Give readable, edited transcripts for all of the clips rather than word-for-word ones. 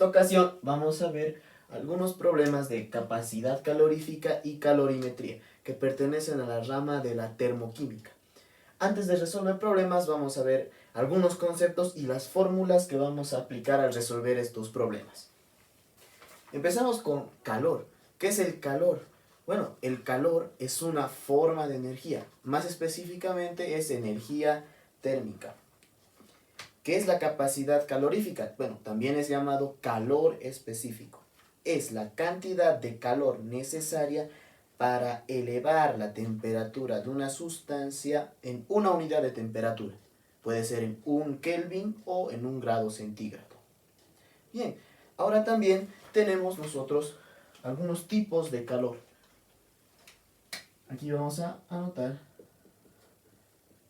esta ocasión vamos a ver algunos problemas de capacidad calorífica y calorimetría que pertenecen a la rama de la termoquímica. Antes de resolver problemas vamos a ver algunos conceptos y las fórmulas que vamos a aplicar al resolver estos problemas. Empezamos con calor. ¿Qué es el calor? Bueno, el calor es una forma de energía, más específicamente es energía térmica. ¿Qué es la capacidad calorífica? Bueno, también es llamado calor específico. Es la cantidad de calor necesaria para elevar la temperatura de una sustancia en una unidad de temperatura. Puede ser en 1 Kelvin o en 1 grado centígrado. Bien, ahora también tenemos nosotros algunos tipos de calor. Aquí vamos a anotar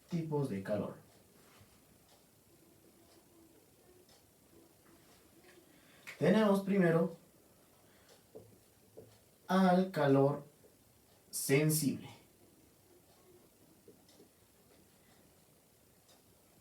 tipos de calor. Tenemos primero al calor sensible.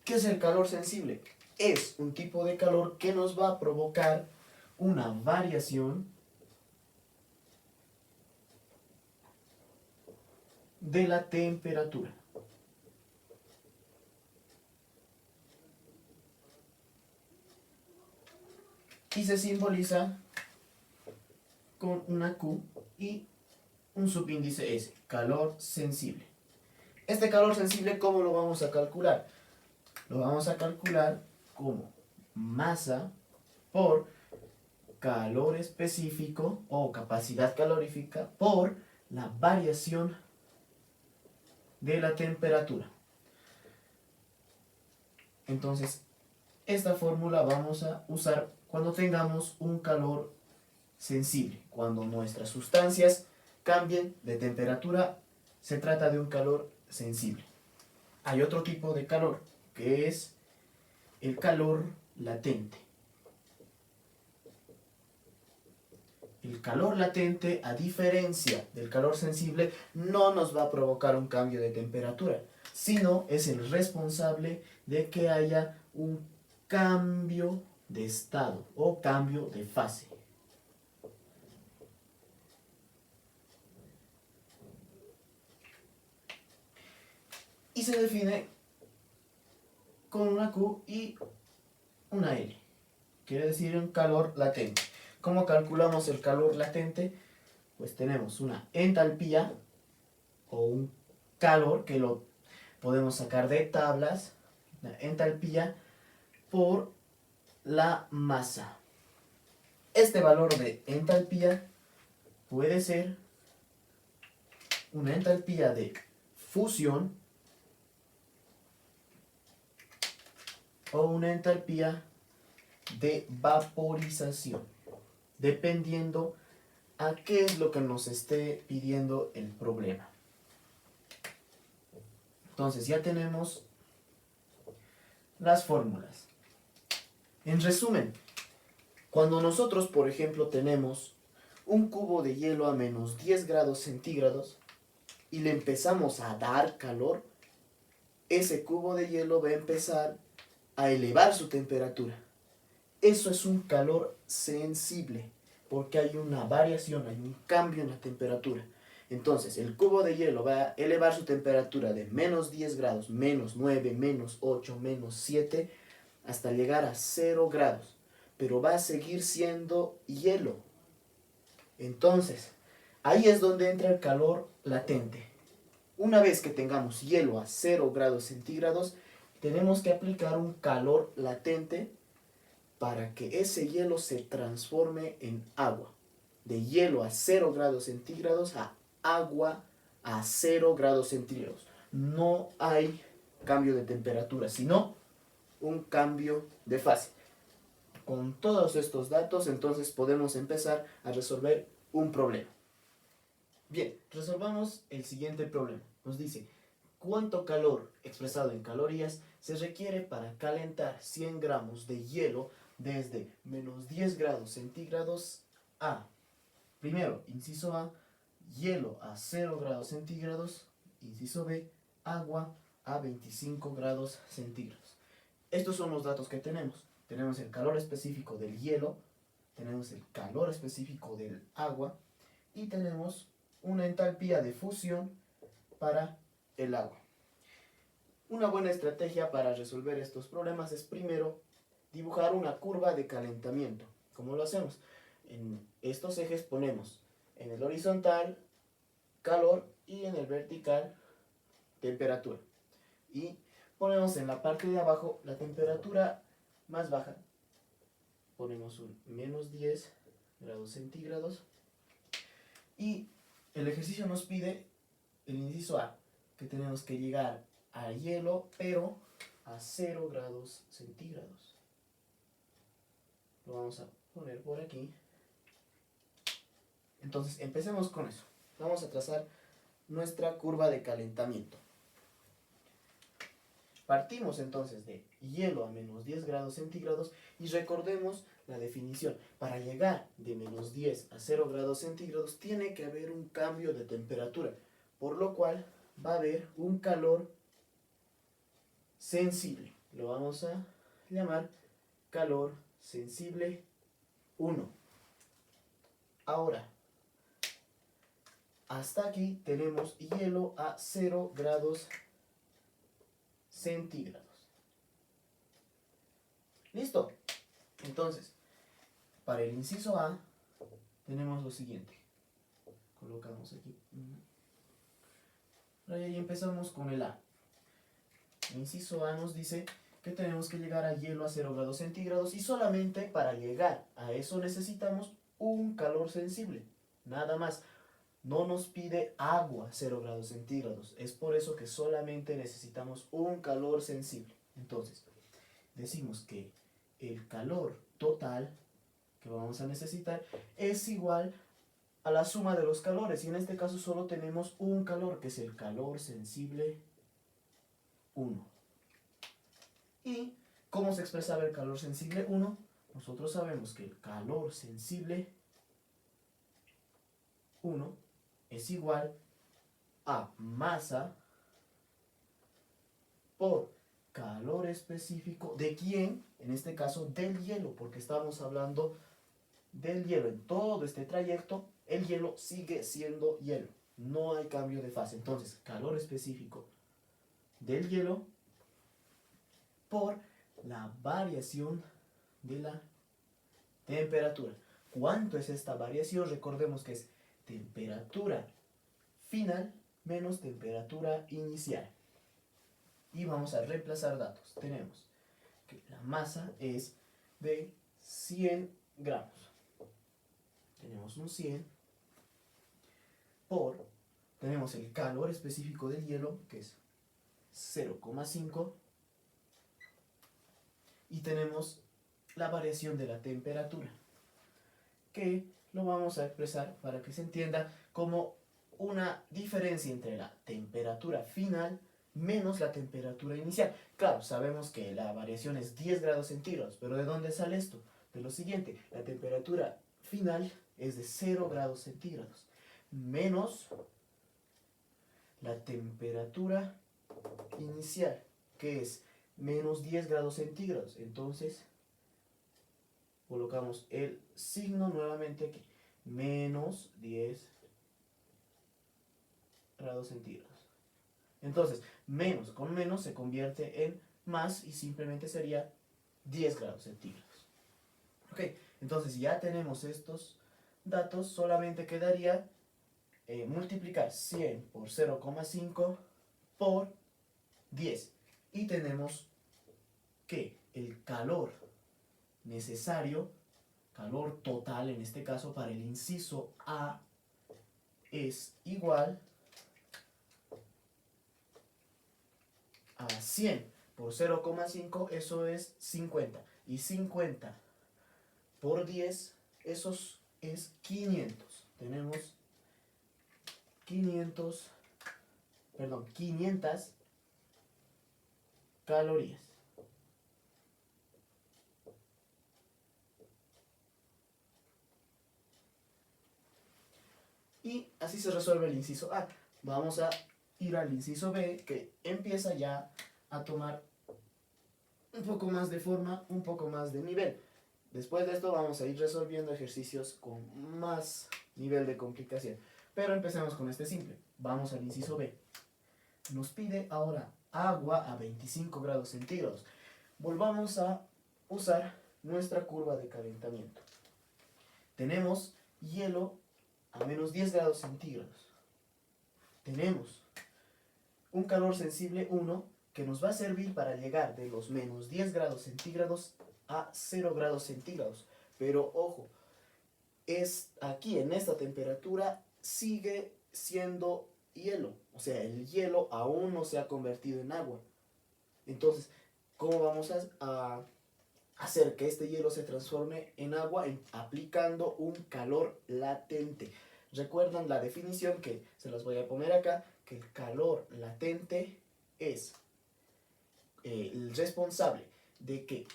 ¿Qué es el calor sensible? Es un tipo de calor que nos va a provocar una variación de la temperatura. Y se simboliza con una Q y un subíndice S, calor sensible. Este calor sensible, ¿cómo lo vamos a calcular? Lo vamos a calcular como masa por calor específico o capacidad calorífica por la variación de la temperatura. Entonces, esta fórmula vamos a usar cuando tengamos un calor sensible. Cuando nuestras sustancias cambien de temperatura, se trata de un calor sensible. Hay otro tipo de calor, que es el calor latente. El calor latente, a diferencia del calor sensible, no nos va a provocar un cambio de temperatura, sino es el responsable de que haya un cambio de estado o cambio de fase. Y se define con una Q y una L. Quiere decir un calor latente. ¿Cómo calculamos el calor latente? Pues tenemos una entalpía o un calor que lo podemos sacar de tablas, la entalpía por la masa. Este valor de entalpía puede ser una entalpía de fusión o una entalpía de vaporización, dependiendo a qué es lo que nos esté pidiendo el problema. Entonces ya tenemos las fórmulas. En resumen, cuando nosotros, por ejemplo, tenemos un cubo de hielo a menos 10 grados centígrados y le empezamos a dar calor, ese cubo de hielo va a empezar a elevar su temperatura. Eso es un calor sensible, porque hay una variación, hay un cambio en la temperatura. Entonces, el cubo de hielo va a elevar su temperatura de menos 10 grados, menos 9, menos 8, menos 7, hasta llegar a 0 grados. Pero va a seguir siendo hielo. Entonces, ahí es donde entra el calor latente. Una vez que tengamos hielo a 0 grados centígrados, tenemos que aplicar un calor latente para que ese hielo se transforme en agua. De hielo a 0 grados centígrados a agua a 0 grados centígrados. No hay cambio de temperatura, sino un cambio de fase. Con todos estos datos, entonces podemos empezar a resolver un problema. Bien, resolvamos el siguiente problema. Nos dice, ¿cuánto calor expresado en calorías se requiere para calentar 100 gramos de hielo desde menos 10 grados centígrados a, primero, inciso A, hielo a 0 grados centígrados, inciso B, agua a 25 grados centígrados? Estos son los datos que tenemos. Tenemos el calor específico del hielo, tenemos el calor específico del agua y tenemos una entalpía de fusión para el agua. Una buena estrategia para resolver estos problemas es primero dibujar una curva de calentamiento. ¿Cómo lo hacemos? En estos ejes ponemos en el horizontal calor y en el vertical temperatura. Y ponemos en la parte de abajo la temperatura más baja. Ponemos un menos 10 grados centígrados. Y el ejercicio nos pide el inciso A, que tenemos que llegar a hielo, pero a 0 grados centígrados. Lo vamos a poner por aquí. Entonces, empecemos con eso. Vamos a trazar nuestra curva de calentamiento. Partimos entonces de hielo a menos 10 grados centígrados y recordemos la definición. Para llegar de menos 10 a 0 grados centígrados tiene que haber un cambio de temperatura, por lo cual va a haber un calor sensible. Lo vamos a llamar calor sensible 1. Ahora, hasta aquí tenemos hielo a 0 grados centígrados. ¿Listo? Entonces, para el inciso A tenemos lo siguiente. Colocamos aquí. Y ahí empezamos con el A. El inciso A nos dice que tenemos que llegar a hielo a 0 grados centígrados y solamente para llegar a eso necesitamos un calor sensible. Nada más. No nos pide agua a 0 grados centígrados. Es por eso que solamente necesitamos un calor sensible. Entonces, decimos que el calor total que vamos a necesitar es igual a la suma de los calores. Y en este caso solo tenemos un calor, que es el calor sensible 1. ¿Y cómo se expresaba el calor sensible 1? Nosotros sabemos que el calor sensible 1 es igual a masa por calor específico. ¿De quién? En este caso del hielo, porque estamos hablando del hielo. En todo este trayecto, el hielo sigue siendo hielo. No hay cambio de fase. Entonces, calor específico del hielo por la variación de la temperatura. ¿Cuánto es esta variación? Recordemos que es temperatura final menos temperatura inicial. Y vamos a reemplazar datos. Tenemos que la masa es de 100 gramos. Tenemos un 100 por, tenemos el calor específico del hielo, que es 0,5, y tenemos la variación de la temperatura, que lo vamos a expresar para que se entienda como una diferencia entre la temperatura final menos la temperatura inicial. Claro, sabemos que la variación es 10 grados centígrados, pero ¿de dónde sale esto? De lo siguiente, la temperatura final es de 0 grados centígrados, menos la temperatura inicial, que es menos 10 grados centígrados. Entonces, colocamos el signo nuevamente aquí, menos 10 grados centígrados. Entonces, menos con menos se convierte en más y simplemente sería 10 grados centígrados. Ok, entonces ya tenemos estos datos, solamente quedaría multiplicar 100 por 0,5 por 10. Y tenemos que el calor necesario, calor total en este caso para el inciso A, es igual a 100 por 0,5, eso es 50. Y 50 por 10, eso es 500. Tenemos 500 calorías. Y así se resuelve el inciso A. Vamos a ir al inciso B, que empieza ya a tomar un poco más de forma, un poco más de nivel. Después de esto vamos a ir resolviendo ejercicios con más nivel de complicación. Pero empecemos con este simple. Vamos al inciso B. Nos pide ahora agua a 25 grados centígrados. Volvamos a usar nuestra curva de calentamiento. Tenemos hielo a menos 10 grados centígrados. Tenemos un calor sensible 1 que nos va a servir para llegar de los menos 10 grados centígrados a 0 grados centígrados. Pero ojo, aquí en esta temperatura sigue siendo hielo. O sea, el hielo aún no se ha convertido en agua. Entonces, ¿cómo vamos a hacer que este hielo se transforme en agua? Aplicando un calor latente. ¿Recuerdan la definición que se las voy a poner acá? Que el calor latente es el responsable de que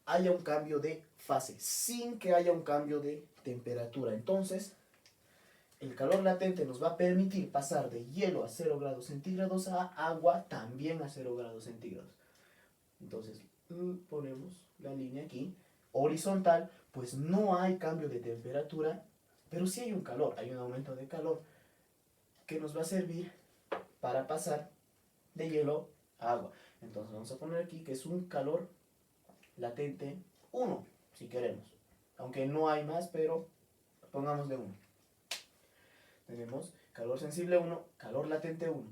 haya un cambio de fase sin que haya un cambio de temperatura. Entonces, el calor latente nos va a permitir pasar de hielo a 0 grados centígrados a agua también a 0 grados centígrados. Entonces, ponemos la línea aquí, horizontal, pues no hay cambio de temperatura, pero sí hay un calor, hay un aumento de calor que nos va a servir para pasar de hielo a agua. Entonces vamos a poner aquí que es un calor latente 1, si queremos. Aunque no hay más, pero pongamos de 1. Tenemos calor sensible 1, calor latente 1.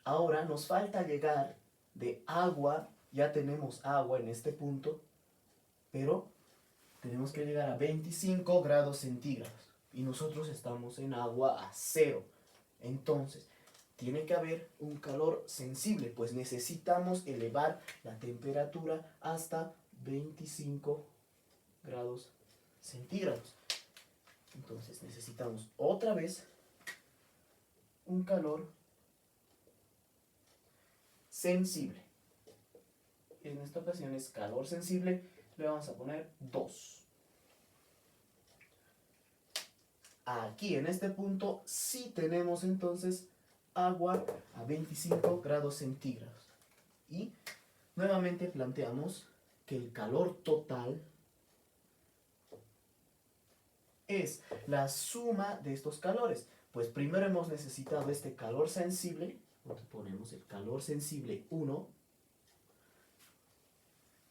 Ahora nos falta llegar de agua, ya tenemos agua en este punto, pero tenemos que llegar a 25 grados centígrados. Y nosotros estamos en agua a 0. Entonces, tiene que haber un calor sensible, pues necesitamos elevar la temperatura hasta 25 grados centígrados. Entonces necesitamos otra vez un calor sensible. En esta ocasión es calor sensible, le vamos a poner 2. Aquí en este punto sí tenemos entonces agua a 25 grados centígrados. Y nuevamente planteamos que el calor total es la suma de estos calores. Pues primero hemos necesitado este calor sensible, ponemos el calor sensible 1,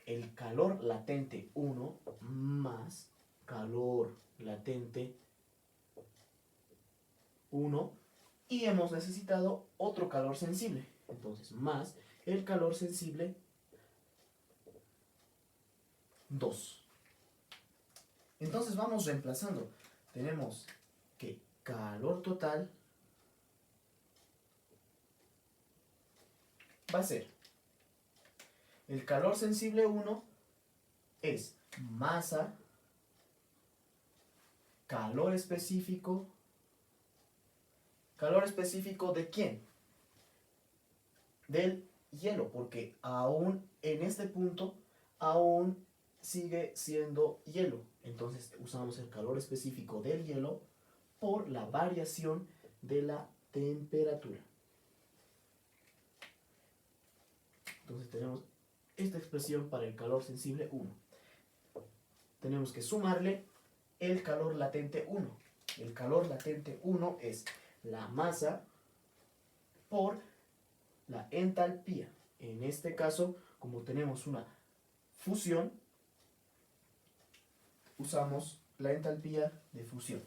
el calor latente 1 más calor latente 1 y hemos necesitado otro calor sensible. Entonces, más el calor sensible 2. Entonces vamos reemplazando. Tenemos que calor total va a ser el calor sensible 1 es masa, calor específico ¿de quién? Del hielo, porque aún en este punto aún sigue siendo hielo. Entonces usamos el calor específico del hielo por la variación de la temperatura. Entonces tenemos esta expresión para el calor sensible 1. Tenemos que sumarle el calor latente 1. El calor latente 1 es la masa por la entalpía. En este caso, como tenemos una fusión, usamos la entalpía de fusión.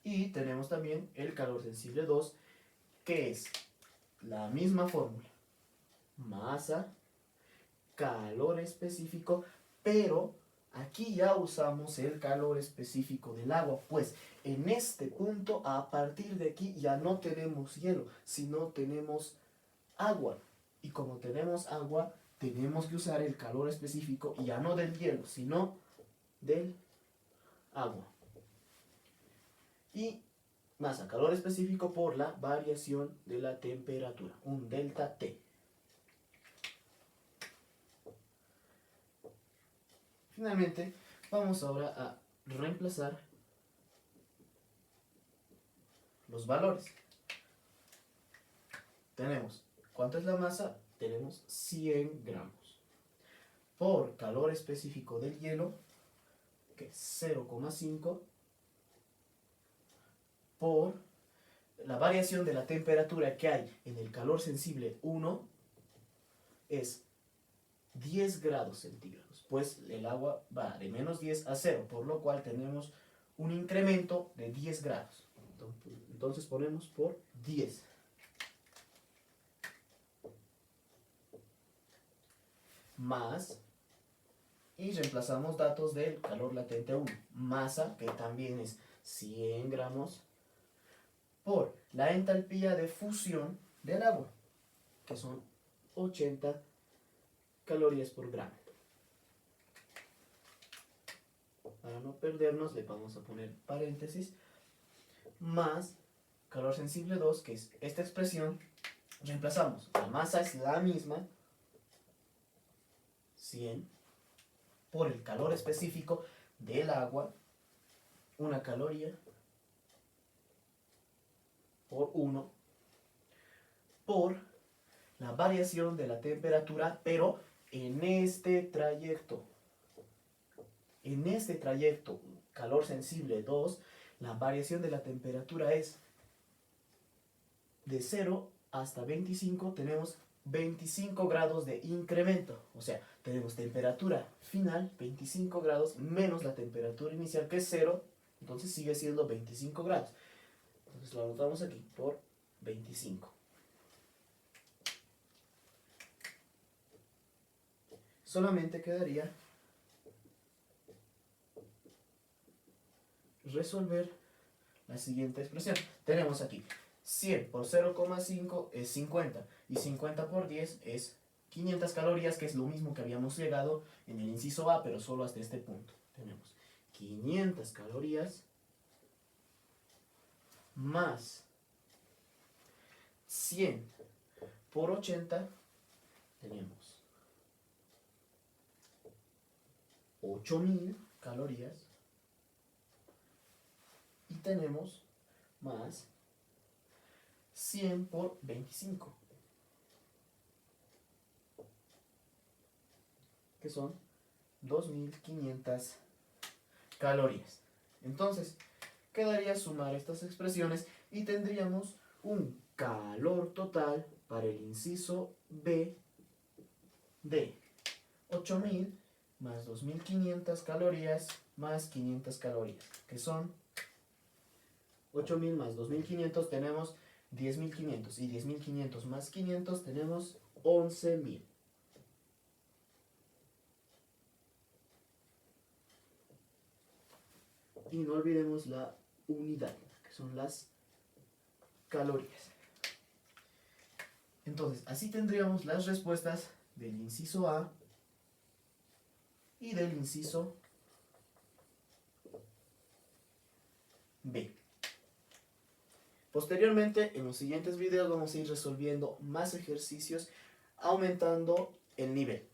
Y tenemos también el calor sensible 2, que es la misma fórmula. Masa, calor específico, pero aquí ya usamos el calor específico del agua, pues en este punto, a partir de aquí, ya no tenemos hielo, sino tenemos agua. Y como tenemos agua, tenemos que usar el calor específico, y ya no del hielo, sino del agua. Y masa, calor específico por la variación de la temperatura, un delta T. Finalmente, vamos ahora a reemplazar los valores. tenemos, ¿cuánto es la masa? Tenemos 100 gramos. Por calor específico del hielo, que es 0,5, por la variación de la temperatura que hay en el calor sensible 1, es 10 grados centígrados, pues el agua va de menos 10 a 0, por lo cual tenemos un incremento de 10 grados. Entonces ponemos por 10. Más, y reemplazamos datos del calor latente 1. Masa, que también es 100 gramos, por la entalpía de fusión del agua, que son 80 calorías por gramo. Para no perdernos, le vamos a poner paréntesis, más calor sensible 2, que es esta expresión. Reemplazamos, la masa es la misma, 100, por el calor específico del agua, una caloría, por 1, por la variación de la temperatura, pero en este trayecto, calor sensible 2, la variación de la temperatura es de 0 hasta 25, tenemos 25 grados de incremento. O sea, tenemos temperatura final, 25 grados, menos la temperatura inicial, que es 0, entonces sigue siendo 25 grados. Entonces lo anotamos aquí por 25. Solamente quedaría resolver la siguiente expresión. Tenemos aquí 100 por 0,5 es 50 y 50 por 10 es 500 calorías, que es lo mismo que habíamos llegado en el inciso A, pero solo hasta este punto. Tenemos 500 calorías más 100 por 80, tenemos 8000 calorías, y tenemos más 100 por 25, que son 2500 calorías. Entonces, quedaría sumar estas expresiones y tendríamos un calor total para el inciso B de 8000 más 2500 calorías más 500 calorías, que son 8000 más 2500, tenemos 10500, y 10500 más 500 tenemos 11000. Y no olvidemos la unidad, que son las calorías. Entonces, así tendríamos las respuestas del inciso A y del inciso B. Posteriormente, en los siguientes videos vamos a ir resolviendo más ejercicios, aumentando el nivel.